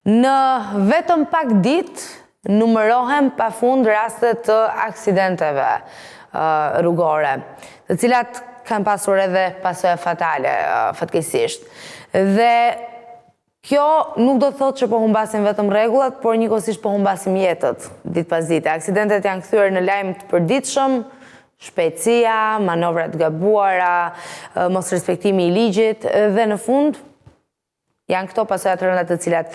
Në vetëm pak ditë numërohen pafund rastet të aksidenteve rrugore, të cilat kanë pasur edhe pasojë fatale, fatkeqësisht. Dhe kjo nuk do të thotë që po humbasim vetëm rregullat, por njëkohësisht po humbasim jetët ditë pas dite. Aksidentet janë kthyer në lajm të përditshëm, shpejtësia, manovrat gabuara, mos respektimi i ligjit dhe në fund janë këto pasojat rënda të cilat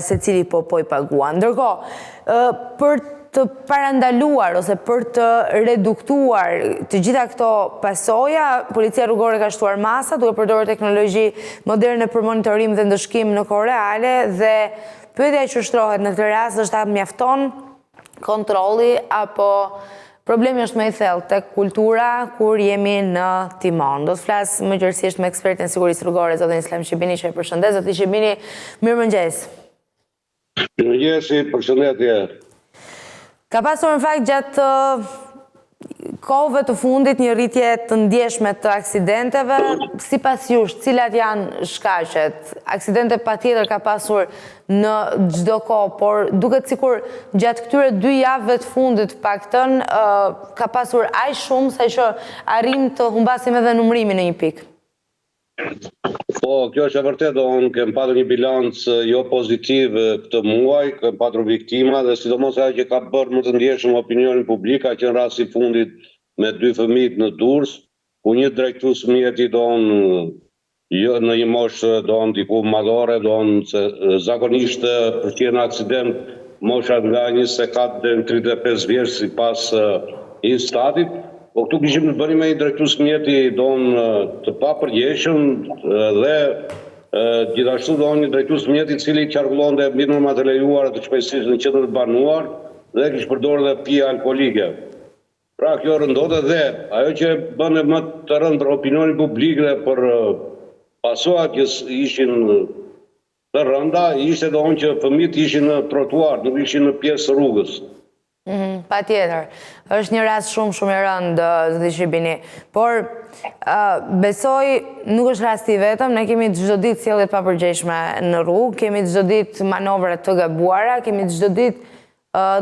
secili po i paguan. Ndërkohë, për të parandaluar ose për të reduktuar të gjitha këto pasoja, Policia Rrugore ka shtuar masa duke përdorur teknologji moderne për monitorim dhe ndëshkim në kohë reale dhe pyetja që shtrohet në këtë rast është a mjafton kontrolli apo problemi është më i thellë tek kultura kur jemi në timon. Do të flas më gjërësisht me ekspertin e sigurisë rrugore, zotin Islam Shqipini, që e përshëndes. Zoti Shqipini, mirëmëngjes. Mirëmëngjes, përshëndetje. Ka pasur në fakt gjatë kohëve të fundit një rritje të ndjeshme të aksidenteve. Sipas jush, cilat janë shkaqet? Aksidente patjetër ka pasur në çdo kohë, por duket sikur gjatë këtyre 2 javëve të fundit paktën ka pasur aq shumë sa që arrim të humbasim edhe numrimin në një pikë. Po, kjo është e vërtetë, unë kem patur një bilanc jo pozitiv këtë muaj, kem patur viktima dhe sidomos ajo që ka bërë më të ndjeshëm opinionin publik, ka qenë rasti i fundit me 2 fëmijë në Durrës, ku një drejtues mjeti jo në një moshë diku madhore, se zakonisht përqen aksident moshat nga 24 deri në 35 vjeç sipas instatit. Po këtu kishim të bënim me një drejtues mjeti të papërgjeshëm dhe gjithashtu një drejtues mjeti i cili qarkullonte mbi normat e lejuara të shpejtësisë në qendër të banuar dhe kishte përdorur edhe pije alkolike. Pra kjo rëndote dhe ajo që bën më të rëndë për opinionin publik dhe për pasojat që ishin të rënda, ishte që fëmijët ishin në trotuar, nuk ishin në pjesë rrugës. Patjetër, është një rast shumë i rëndë, zoti Shqipini, por besoj nuk është rasti i vetëm, ne kemi çdo ditë sjellje të papërgjeshme në rrugë, kemi çdo ditë manovra të gabuara, kemi çdo ditë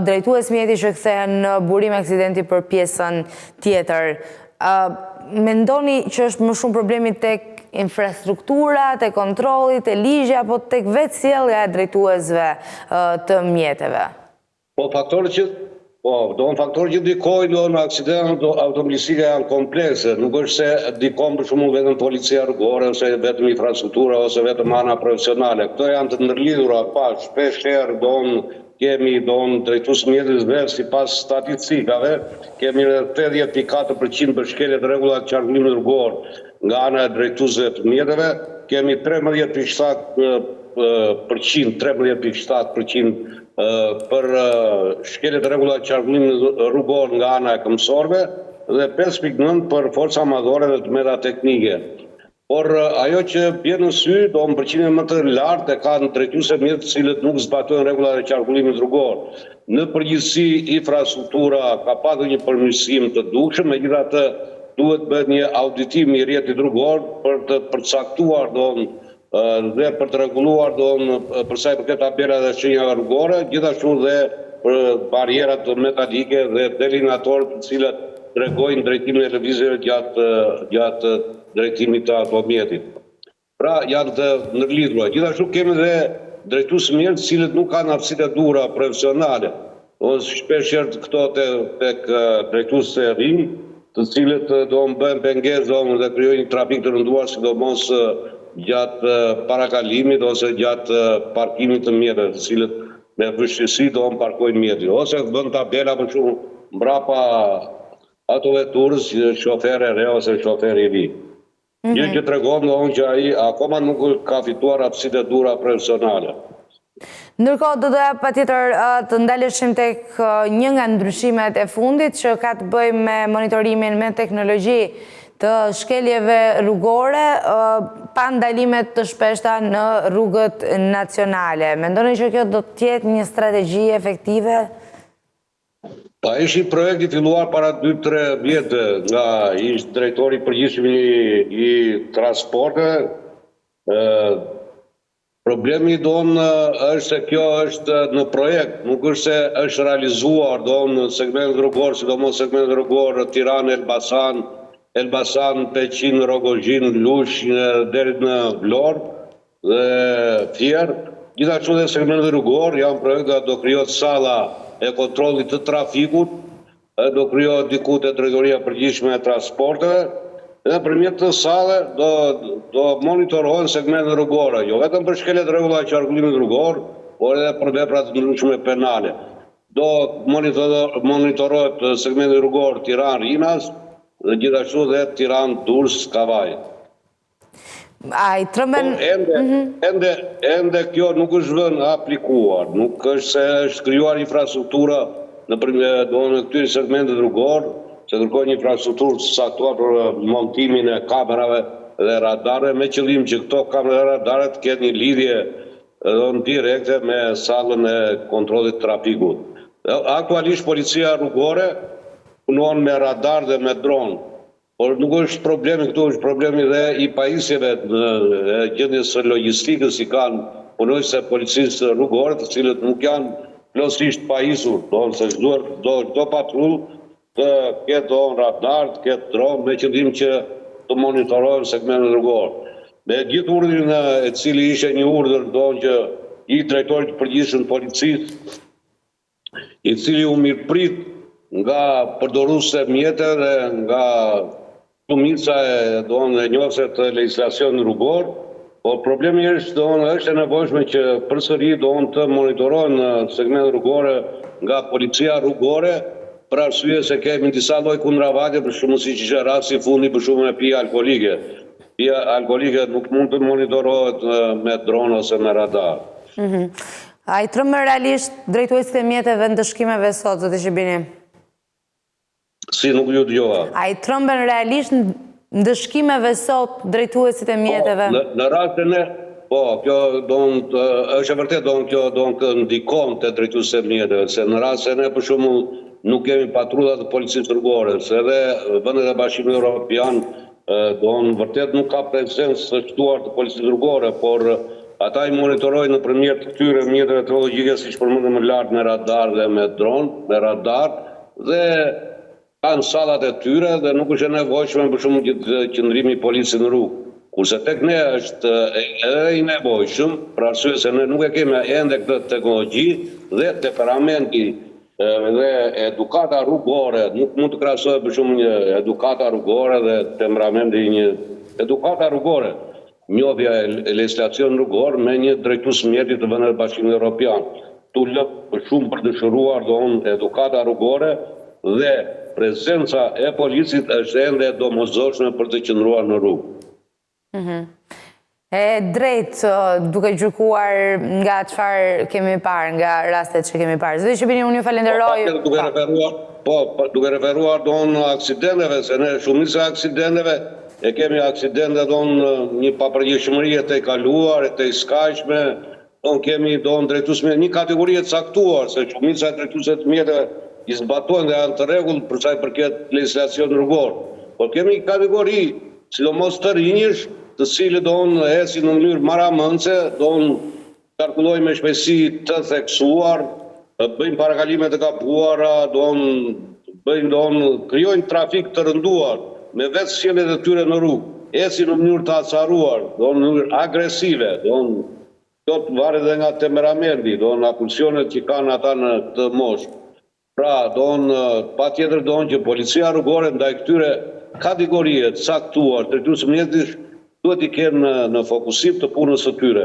drejtues mjeti që kthehen në burim aksidenti për pjesën tjetër. Mendoni që është më shumë problemi tek infrastruktura, tek kontrolli, tek ligji apo tek vetë sjellja e drejtuesve të mjeteve? Po faktorët që dikojnë në aksident automobilistike janë komplekse, nuk është se dikon për shembull vetëm policia rrugore ose vetëm infrastruktura ose vetëm ana profesionale. Këto janë të ndërlidhura, shpesh herë kemi drejtues mjetësh dhe sipas statistikave kemi 80.4% për shkelje të rregullat të qarkullimit rrugor nga ana e drejtuesve të mjeteve, kemi 13.7% për shkelje të rregullat të qarkullimit rrugor nga ana e këmbësorëve dhe 5.9% për forca madhore dhe të meta teknike. Por ajo që bie në sy, përqindjen më të lartë e kanë drejtuesve mjetë të cilët nuk zbatojnë rregullat e qarkullimit rrugor. Në përgjithësi, infrastruktura ka patur një përmirësim të dukshëm, megjithatë duhet bëhet një auditim i rrjetit rrugor për të përcaktuar dhe për të rregulluar për sa i përket tabelat dhe shenjave rrugore, gjithashtu dhe për barierat metalike dhe delinatorët të cilët tregojnë drejtimin e lëvizjeve gjatë drejtimit të automjetit. Pra janë të ndërlidhura. Gjithashtu kemi dhe drejtues mjetë të cilët nuk kanë aftësitë e duhura profesionale. Shpesh herë këto tek drejtues të rinj, të cilët bëjnë pengesë dhe krijojnë një trafik të rënduar, sidomos gjatë parakalimit ose gjatë parkimit të mjeteve, të cilët me vështirësi parkojnë mjetin, ose bën tabela për shembull mbrapa autoveturës, shofer e re ose shofer i ri. Gjë që tregon që ai akoma nuk ka fituar aftësitë e duhura profesionale. Ndërkohë, do doja patjetër të ndaleshim tek një nga ndryshimet e fundit që ka të bëjë me monitorimin me teknologji të shkeljeve rrugore pa ndalimet të shpeshta në rrugët nacionale. Mendoni që kjo do të jetë një strategji efektive? Pa ishi projekti filluar para 2-3 vjetë nga ishtë drejtori përgjithshëm i transporte, Problemi është se kjo është në projekt, nuk është se është realizuar në segmentet rrugor, sidomos segmentet rrugor Tiranë, Elbasan, Peqin, Rogozhin, Lush, deri në Vlorë dhe Fier. Gjithashtu dhe segmentet rrugor janë projekte, do krijohet salla e kontrollit të trafikut, do krijohet diku te Drejtoria e Përgjithshme e Transporteve, dhe përmjet të sale do monitorohen segmentet rrugore, jo vetëm për shkeljet rregulla e qarkullimit rrugor, por edhe për veprat të ndryshme penale. Do monitorohet segmenti rrugor Tiranë-Rinas dhe gjithashtu dhe Tiranë-Durrës-Kavaj. Ende kjo nuk është vënë aplikuar, nuk është se është krijuar infrastruktura në këtyre segmentet rrugor, se kërkojnë infrastrukturë të saktuar për montimin e kamerave dhe radarëve, me qëllim që këto kamera dhe radarët të ketë një lidhje direkte me sallën e kontrollit trafikut. Aktualisht policia rrugore punon me radar dhe me dron, por nuk është problemi këtu, është problemi dhe i pajisjeve në gjendjes së logjistikës i kanë punojëse policisë rrugore, të cilët nuk janë plotësisht pajisur, se çdo patrull të ketë radar, të ketë dron, me qëllim që të monitorohen segmentet rrugor. Me gjithë urdhrin e cili ishte një urdhër që i drejtorit të përgjithshëm të policisë, i cili u mirëprit nga përdoruese mjeteve dhe nga shumica e njohëse të legjislacionit rrugor, por problemi është e nevojshme që përsëri të monitorohen segmentet rrugore nga policia rrugore, për arsye se kemi disa lloj kundravallje, për shembull siç ishte rasti i fundit për shembull me pija alkolike. Pija alkolike nuk mund të monitorohet me dron ose me radar. A i trëmbën realisht drejtuesit e mjeteve në ndëshkimeve sot, zotë Shqipini? Si, nuk ju dëgjova. A i trëmbën realisht në ndëshkimeve sot drejtuesit e mjeteve? Në rastin e kjo është e vërtet kjo ndikon të drejtuesit e mjeteve, se në rastin e për shembull nuk kemi patrullat të policisë rrugore, se edhe vendet e Bashkimit Evropian vërtet nuk ka prezencë të shtuar të policisë rrugore, por ata i monitorojnë nëpërmjet këtyre mjeteve teknologjike, siç përmendëm më lart, me radar dhe me dron, me radar, dhe kanë sallat e tyre dhe nuk është e nevojshme për shembull qëndrimi i policisë në rrugë. Kurse tek ne është edhe i nevojshëm, për arsye se ne nuk e kemi ende këtë teknologji dhe temperamenti dhe edukata rrugore, nuk mund të krahasohet për shembull një edukata rrugore dhe temperamenti i një edukata rrugore, njohja e legjislacionit rrugor me një drejtues mjeti të vendit të Bashkimit Evropian. Tu lë shumë për dëshiruar edukata rrugore dhe prezenca e policisë është ende domosdoshme për të qëndruar në rrugë. E drejt, duke gjykuar nga çfarë kemi parë, nga rastet që kemi parë. Zotë Shqipini, unë ju falenderoj. Duke referuar aksidenteve, se ne shumica e aksidenteve e kemi aksidente një papërgjithshmëri e të kaluar, e të skajshme, kemi drejtues me një kategori të caktuar, se shumica e drejtuesve të mjeteve i zbatojnë dhe janë të rregull për sa i përket legjislacionit rrugor. Por kemi kategori, sidomos të rinjish, të cilët ecin në mënyrë maramëndse, qarkullojnë me shpejtësi të theksuar, bëjnë parakalime të gabuara, krijojnë trafik të rënduar, me vetë sjelljet e tyre në rrugë, ecin në mënyrë të acaruar, në mënyrë agresive, kjo të varet edhe nga temperamenti, nga pulsionet që kanë ata në këtë moshë. Pra, patjetër që policia rrugore ndaj këtyre kategorie të caktuar, drejtues mjetish, duhet i kenë në fokusim të punës së tyre.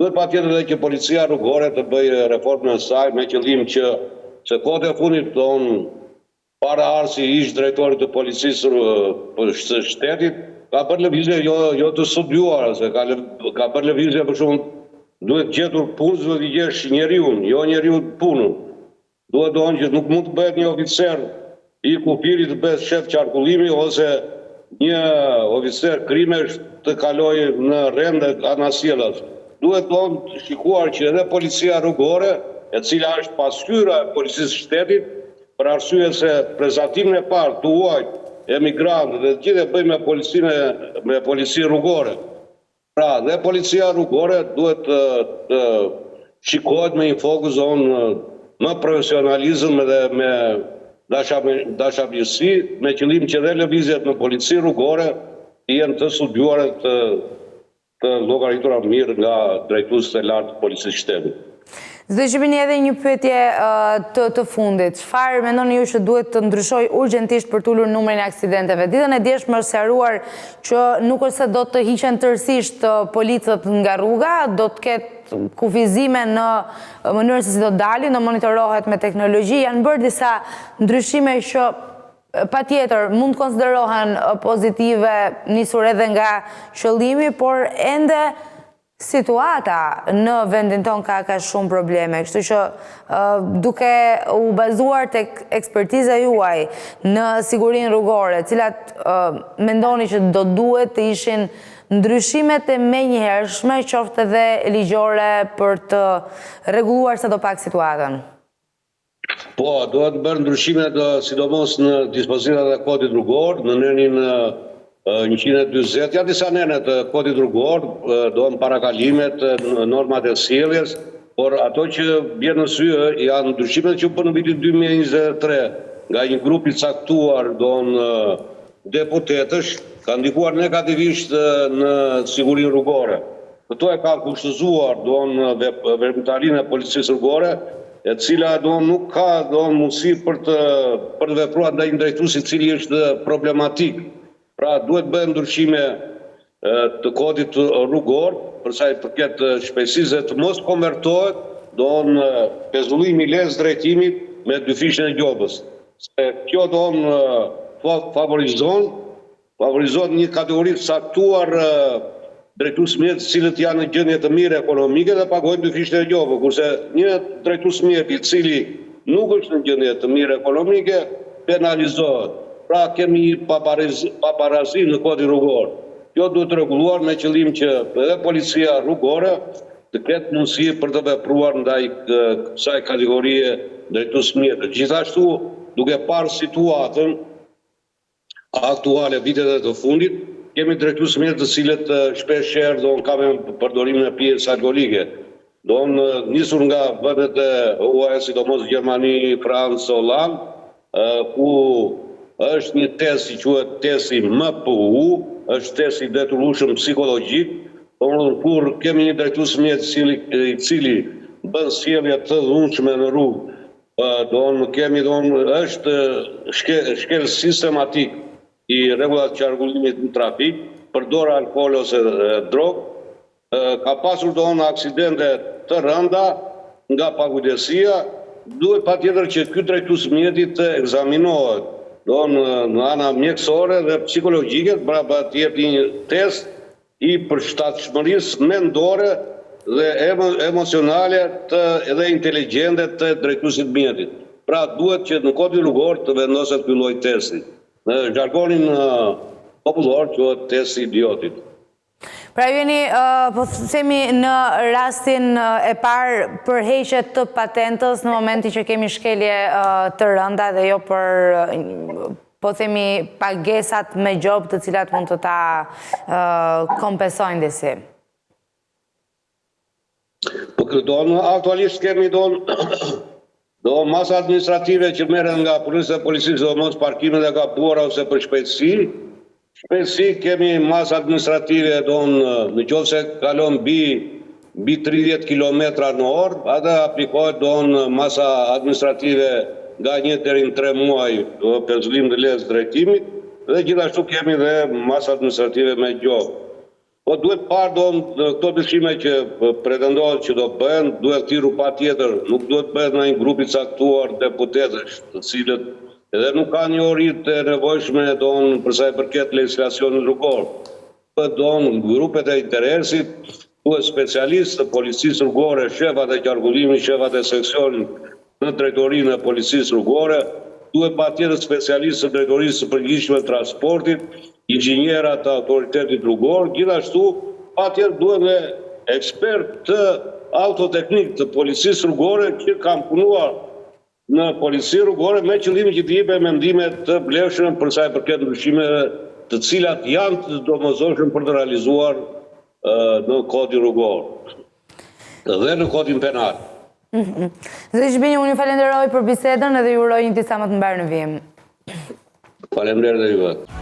Duhet patjetër edhe që policia rrugore të bëjë reformën e saj me qëllim që se kohët e fundit para arsi ish drejtorit të policisë së shtetit ka bërë lëvizje jo të studiuar, se ka bërë lëvizje për shembull duhet gjetur punës, duhet i gjesh njeriu, jo njeriu punën. Duhet që nuk mund të bëhet një oficer i kufirit të bëhet shef qarkullimi ose një oficer krimesh të kaloj në rende anasjellat. Duhet të shikuar që edhe policia rrugore, e cila është pasqyra e policisë shtetit, për arsye se prezantimin e parë tuaj emigrantë dhe gjithë e bëjmë me policinë rrugore. Pra, dhe policia rrugore duhet të shikohet me një fokuson më profesionalizëm dhe me dashamirësi, me qëllim që dhe lëvizjet në polici rrugore jenë të studiuar të llogaritura mirë nga drejtuesit e lartë të policisë shtetit. Zdo Shqipini, edhe një pyetje të fundit. Çfarë mendoni ju që duhet të ndryshoj urgjentisht për të ulur numrin e aksidenteve? Ditën e djeshme është sqaruar që nuk është se do të hiqen tërësisht policët nga rruga, do të ketë kufizime në mënyrën se si do dalin, do monitorohet me teknologji. Janë bërë disa ndryshime që patjetër mund të konsiderohen pozitive, nisur edhe nga qëllimi, por ende situata në vendin ton ka shumë probleme, kështu që duke u bazuar tek ekspertiza juaj në sigurinë rrugore, cilat mendoni që do duhet të ishin ndryshimet e menjëhershme, qoftë edhe ligjore për të rregulluar sadopak situatën? Po, duhet bërë ndryshimet sidomos në dispozitat e kodit rrugor, në nënin 120, ja disa nene të kodit rrugor, dohen parakalimet, normat e sjelljes, por ato që bjerë në sy janë ndryshimet që për në vitin 2023 nga një grup i caktuar dohen deputetësh, ka ndikuar negativisht në sigurinë rrugore. Këto e ka kushtëzuar dohen veprimtarinë e policisë rrugore, e cila dohen nuk ka dohen mundësi për të vepruar ndaj një drejtuesi i cili është problematik. Pra, duhet bëhen ndryshime të kodit rrugor, për sa i përket shpejtësisë të mos konvertohet, dohen pezullimi i lezë drejtimit me dyfishën e gjobës. Se kjo dohen favorizon një kategori të saktuar drejtuesmjet të cilët janë në gjendje të mirë ekonomike dhe pagojnë dyfishën e gjobës, kurse një drejtuesmjet i cili nuk është në gjendje të mirë ekonomike penalizohet. Pra kemi paparazi në kodin rrugor. Kjo duhet të rregulluar me qëllim që edhe policia rrugore të ketë mundësi për të vepruar ndaj kësaj kategorie drejtuesmjetëve. Gjithashtu, duke parë situatën aktuale vitet e të fundit, kemi drejtuesmjet të cilët shpeshherë dohen kanë përdorimin e pijeve alkoolike. Dohen nisur nga vendet e huaja, sidomos Gjermani, Francë, Hollandë, ku është një test i quhet testi MPU, është test i detyrueshëm psikologjik, kur kemi një drejtuesmjet i cili bën sjellje të dhunshme në rrugë, është shkel sistematik i rregullat të qarkullimit në trafik, përdor alkool ose drogë, ka pasur aksidente të rënda nga pagujdesia, duhet patjetër që ky drejtuesmjet të ekzaminohet në ana mjekësore dhe psikologjike, pra të jep një test i përshtatshmërisë mendore dhe emocionale dhe inteligjente të drejtuesit mjetit. Pra duhet që në kodin rrugor të vendoset ky lloj testi. Në jargonin popullor quhet testi idiotit. Pra jeni, po themi në rastin e parë për heqje të patentës në momenti që kemi shkelje të rënda dhe jo për, po themi, pagesat me gjobë të cilat mund të ta kompensojnë disi. Po aktualisht kemi masa administrative që merren nga policisë dhe mos parkime dhe gabuara ose për shpejtësi. Shpejtësi kemi masë administrative në qoftë se kalon mbi 30 km në orë, atë aplikohet masa administrative nga 1 deri në 3 muaj pezullim të lezë drejtimit, dhe gjithashtu kemi dhe masa administrative me gjobë. Po duhet parë këto dyshime që pretendohet që do bëhen, duhet thirrur patjetër, nuk duhet bëhet në një grup i caktuar deputetësh, të cilët edhe nuk ka një orit të nevojshme përsa i përket legjislacionit rrugor. Grupet e interesit, duhet specialistë të policisë rrugore, shefat e qarkullimit, shefat e seksionit në drejtorinë e policisë rrugore, duhet patjetër specialistë të drejtorisë së përgjithshme të transportit, inxhinierat të autoritetit rrugor, gjithashtu patjetër duhet dhe ekspert të autoteknik të policisë rrugore që kanë punuar në policinë rrugore me qëllimin që të jepë mendime të vlefshme për sa i përket ndryshimeve të cilat janë të domosdoshme për të realizuar në kodin rrugor dhe në kodin penal. Zoti Shpini, unë ju falenderoj për bisedën edhe ju uroj një disa më të mbarë në vijim. Faleminderit edhe juve.